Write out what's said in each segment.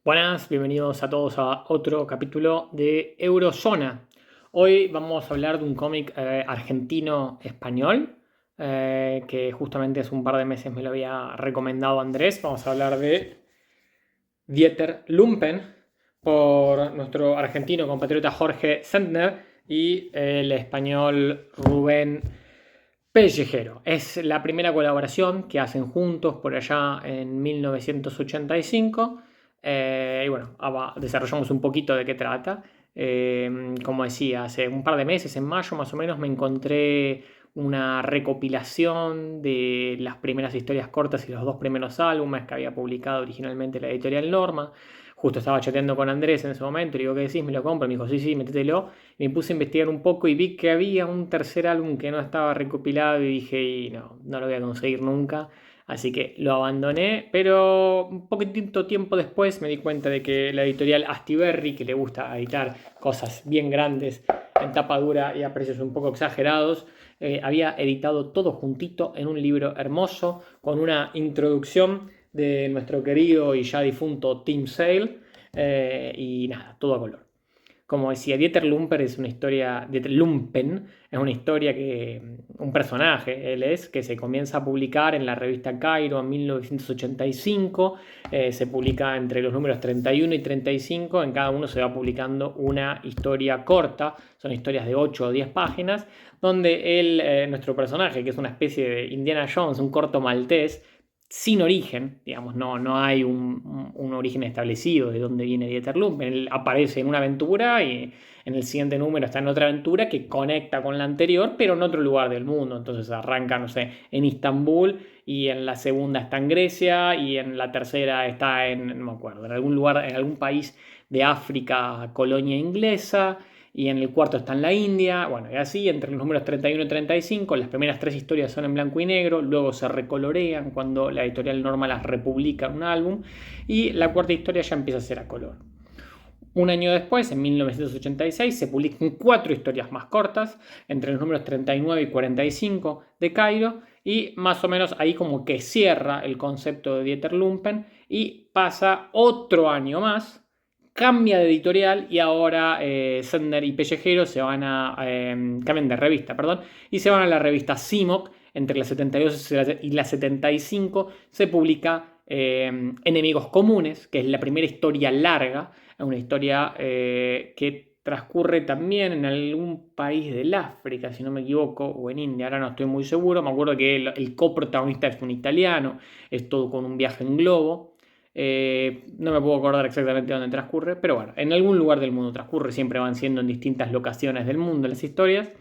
Buenas, bienvenidos a todos a otro capítulo de Eurozona. Hoy vamos a hablar de un cómic argentino-español que justamente hace un par de meses me lo había recomendado Andrés. Vamos a hablar de Dieter Lumpen por nuestro argentino compatriota Jorge Sendner y el español Rubén Pellejero. Es la primera colaboración que hacen juntos por allá en 1985. Y bueno, desarrollamos un poquito de qué trata. Como decía, hace un par de meses, en mayo más o menos, me encontré una recopilación de las primeras historias cortas y los dos primeros álbumes que había publicado originalmente la editorial Norma. Justo estaba chateando con Andrés en ese momento, le digo, ¿qué decís? ¿Me lo compro? Me dijo, sí, sí, métetelo. Me puse a investigar un poco y vi que había un tercer álbum que no estaba recopilado y dije, y no, no lo voy a conseguir nunca. Así que lo abandoné, pero un poquitito tiempo después me di cuenta de que la editorial Astiberri, que le gusta editar cosas bien grandes en tapa dura y a precios un poco exagerados, había editado todo juntito en un libro hermoso con una introducción de nuestro querido y ya difunto Tim Sale, y nada, todo a color. Como decía, Dieter Lumpen es una historia, Dieter Lumpen es una historia un personaje, él es, que se comienza a publicar en la revista Cairo en 1985, se publica entre los números 31 y 35, en cada uno se va publicando una historia corta, son historias de 8 o 10 páginas, donde él, nuestro personaje, que es una especie de Indiana Jones, un corto maltés, sin origen, digamos, no hay un origen establecido de dónde viene Dieter Lumpen. Él aparece en una aventura y en el siguiente número está en otra aventura que conecta con la anterior, pero en otro lugar del mundo. Entonces arranca, no sé, en Istambul y en la segunda está en Grecia y en la tercera está no me acuerdo, en algún lugar, en algún país de África, colonia inglesa, y en el cuarto está en la India, bueno, y así entre los números 31 y 35, las primeras tres historias son en blanco y negro, luego se recolorean cuando la editorial Norma las republica en un álbum, y la cuarta historia ya empieza a ser a color. Un año después, en 1986, se publican cuatro historias más cortas, entre los números 39 y 45 de Cairo, y más o menos ahí como que cierra el concepto de Dieter Lumpen y pasa otro año más, cambia de editorial y ahora Sender y Pellejero cambian de revista, perdón, y se van a la revista Simoc. Entre la 72 y la 75 se publica Enemigos Comunes, que es la primera historia larga, una historia que transcurre también en algún país del África, si no me equivoco, o en India, ahora no estoy muy seguro. Me acuerdo que el coprotagonista es un italiano, es todo con un viaje en globo. No me puedo acordar exactamente dónde transcurre, pero bueno, en algún lugar del mundo transcurre, siempre van siendo en distintas locaciones del mundo las historias.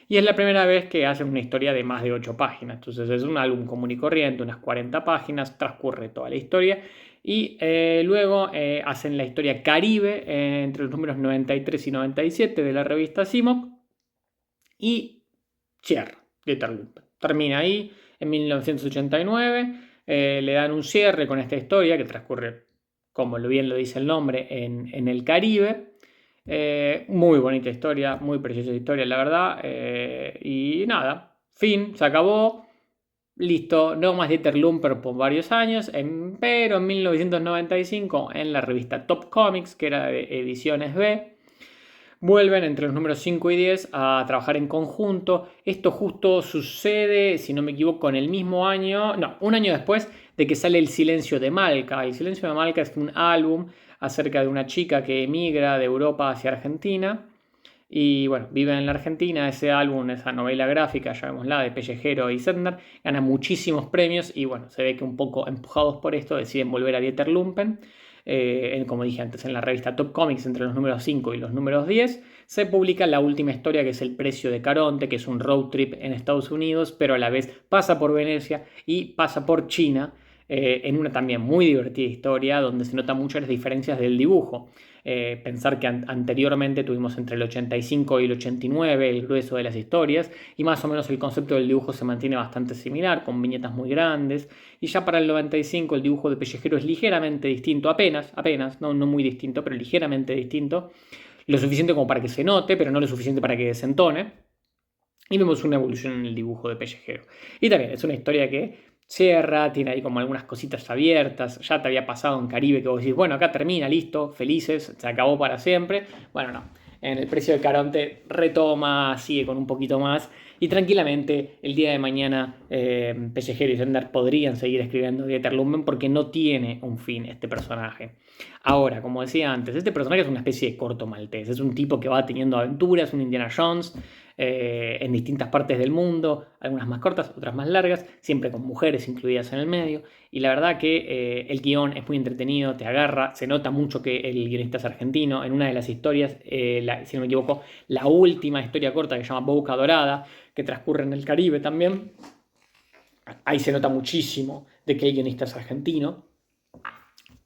Y es la primera vez que hacen una historia de más de 8 páginas. Entonces es un álbum común y corriente, unas 40 páginas, transcurre toda la historia. Y luego hacen la historia Caribe entre los números 93 y 97 de la revista Simoc. Y cierra, termina ahí en 1989. Le dan un cierre con esta historia que transcurre, como bien lo dice el nombre, en el Caribe. Muy bonita historia, muy preciosa historia, la verdad. Y nada, fin, se acabó. Listo, no más Dieter Lumpen por varios años, pero en 1995 en la revista Top Comics, que era de Ediciones B, vuelven entre los números 5 y 10 a trabajar en conjunto. Esto justo sucede, si no me equivoco, en el mismo año, no, un año después de que sale El Silencio de Malca. El Silencio de Malca es un álbum acerca de una chica que emigra de Europa hacia Argentina. Y bueno, vive en la Argentina. Ese álbum, esa novela gráfica, llamémosla, de Pellejero y Sender, gana muchísimos premios y bueno, se ve que un poco empujados por esto deciden volver a Dieter Lumpen. Como dije antes, en la revista Top Comics, entre los números 5 y los números 10, se publica la última historia, que es El Precio de Caronte, que es un road trip en Estados Unidos, pero a la vez pasa por Venecia y pasa por China, en una también muy divertida historia donde se notan mucho las diferencias del dibujo. Pensar que anteriormente tuvimos entre el 85 y el 89 el grueso de las historias, y más o menos el concepto del dibujo se mantiene bastante similar, con viñetas muy grandes, y ya para el 95 el dibujo de Pellejero es ligeramente distinto, apenas, no muy distinto, pero ligeramente distinto, lo suficiente como para que se note, pero no lo suficiente para que desentone, y vemos una evolución en el dibujo de Pellejero. Y también es una historia que cierra, tiene ahí como algunas cositas abiertas. Ya te había pasado en Caribe que vos decís, bueno, acá termina, listo, felices, se acabó para siempre. Bueno, no. En el precio de Caronte retoma, sigue con un poquito más. Y tranquilamente el día de mañana Pellejero y Sender podrían seguir escribiendo Dieter Lumpen porque no tiene un fin este personaje. Ahora, como decía antes, este personaje es una especie de corto maltés. Es un tipo que va teniendo aventuras, un Indiana Jones, en distintas partes del mundo, algunas más cortas, otras más largas, siempre con mujeres incluidas en el medio. Y la verdad que el guión es muy entretenido, te agarra, se nota mucho que el guionista es argentino. En una de las historias, si no me equivoco, la última historia corta que se llama Boca Dorada, que transcurre en el Caribe también, ahí se nota muchísimo de que el guionista es argentino.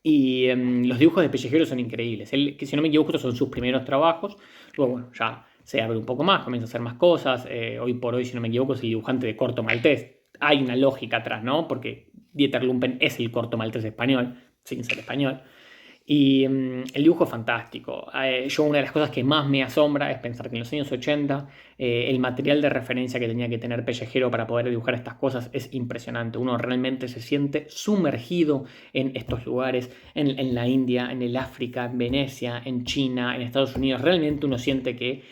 Y los dibujos de Pellejero son increíbles. Él, que si no me equivoco, son sus primeros trabajos. Luego, bueno, ya se abre un poco más, comienza a hacer más cosas. Hoy por hoy, si no me equivoco, es el dibujante de Corto Maltés. Hay una lógica atrás, ¿no? Porque Dieter Lumpen es el Corto Maltés español, sin ser español. Y el dibujo es fantástico. Yo una de las cosas que más me asombra es pensar que en los años 80 el material de referencia que tenía que tener Pellejero para poder dibujar estas cosas es impresionante. Uno realmente se siente sumergido en estos lugares, en la India, en el África, en Venecia, en China, en Estados Unidos. Realmente uno siente que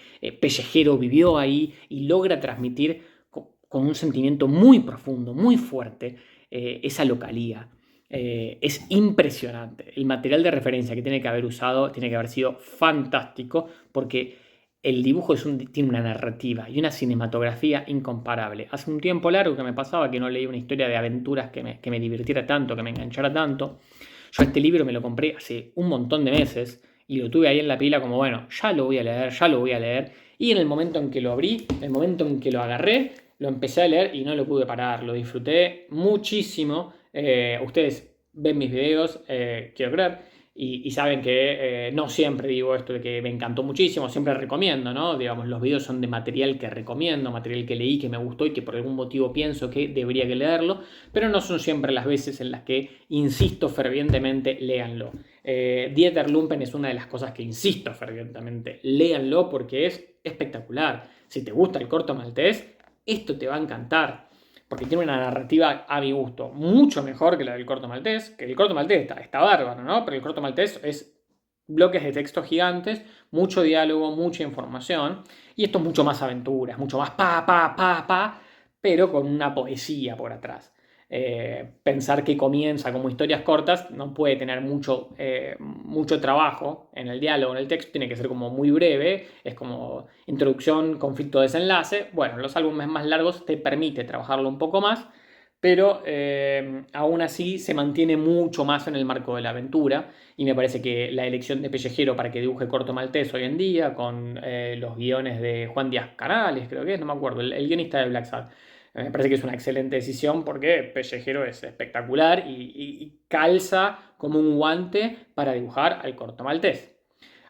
Pellejero vivió ahí y logra transmitir con un sentimiento muy profundo, muy fuerte, esa localía. Es impresionante. El material de referencia que tiene que haber usado tiene que haber sido fantástico porque el dibujo tiene una narrativa y una cinematografía incomparable. Hace un tiempo largo que me pasaba que no leí una historia de aventuras que me divirtiera tanto, que me enganchara tanto. Yo este libro me lo compré hace un montón de meses y lo tuve ahí en la pila como, bueno, ya lo voy a leer, ya lo voy a leer. Y en el momento en que lo abrí, en el momento en que lo agarré, lo empecé a leer y no lo pude parar. Lo disfruté muchísimo. Ustedes ven mis videos, quiero creer, y saben que no siempre digo esto de que me encantó muchísimo, siempre recomiendo, ¿no? Digamos, los videos son de material que recomiendo, material que leí, que me gustó y que por algún motivo pienso que debería que leerlo, pero no son siempre las veces en las que insisto fervientemente, léanlo. Dieter Lumpen es una de las cosas que insisto fervientemente, léanlo porque es espectacular. Si te gusta el corto maltés, esto te va a encantar porque tiene una narrativa a mi gusto mucho mejor que la del corto maltés, que el corto maltés está bárbaro, ¿no? Pero el corto maltés es bloques de texto gigantes, mucho diálogo, mucha información, y esto es mucho más aventuras, mucho más pa, pero con una poesía por atrás. Pensar que comienza como historias cortas no puede tener mucho trabajo en el diálogo, en el texto, tiene que ser como muy breve, es como introducción, conflicto, desenlace. Bueno, los álbumes más largos te permite trabajarlo un poco más, pero aún así se mantiene mucho más en el marco de la aventura y me parece que la elección de Pellejero para que dibuje Corto Maltés hoy en día con los guiones de Juan Díaz Canales, creo que es, no me acuerdo, el guionista de Black Sad. Me parece que es una excelente decisión porque Pellejero es espectacular y calza como un guante para dibujar al Corto Maltés.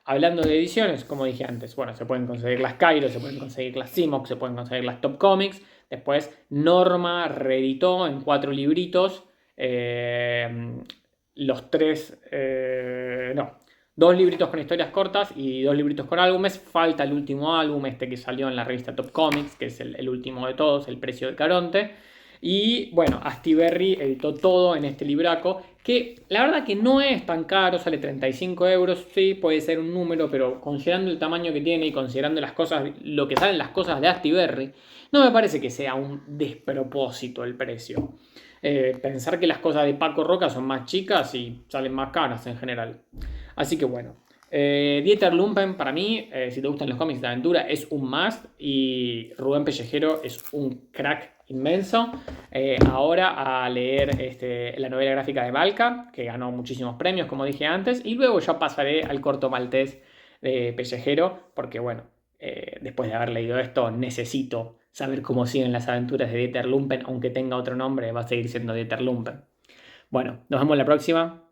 Hablando de ediciones, como dije antes, bueno, se pueden conseguir las Cairo, se pueden conseguir las Simox, se pueden conseguir las Top Comics. Después Norma reeditó en 4 libritos los 3, no, 2 libritos con historias cortas y 2 libritos con álbumes. Falta el último álbum, este que salió en la revista Top Comics, que es el último de todos, El precio de Caronte. Y bueno, Astiberri editó todo en este libraco, que la verdad que no es tan caro, sale 35 euros, sí, puede ser un número, pero considerando el tamaño que tiene y considerando las cosas, lo que salen las cosas de Astiberri, no me parece que sea un despropósito el precio. Pensar que las cosas de Paco Roca son más chicas y salen más caras en general. Así que bueno, Dieter Lumpen para mí, si te gustan los cómics de aventura, es un must y Rubén Pellejero es un crack inmenso. Ahora a leer la novela gráfica de Valka, que ganó muchísimos premios, como dije antes, y luego ya pasaré al corto maltés de Pellejero, porque bueno, después de haber leído esto, necesito saber cómo siguen las aventuras de Dieter Lumpen, aunque tenga otro nombre, va a seguir siendo Dieter Lumpen. Bueno, nos vemos la próxima.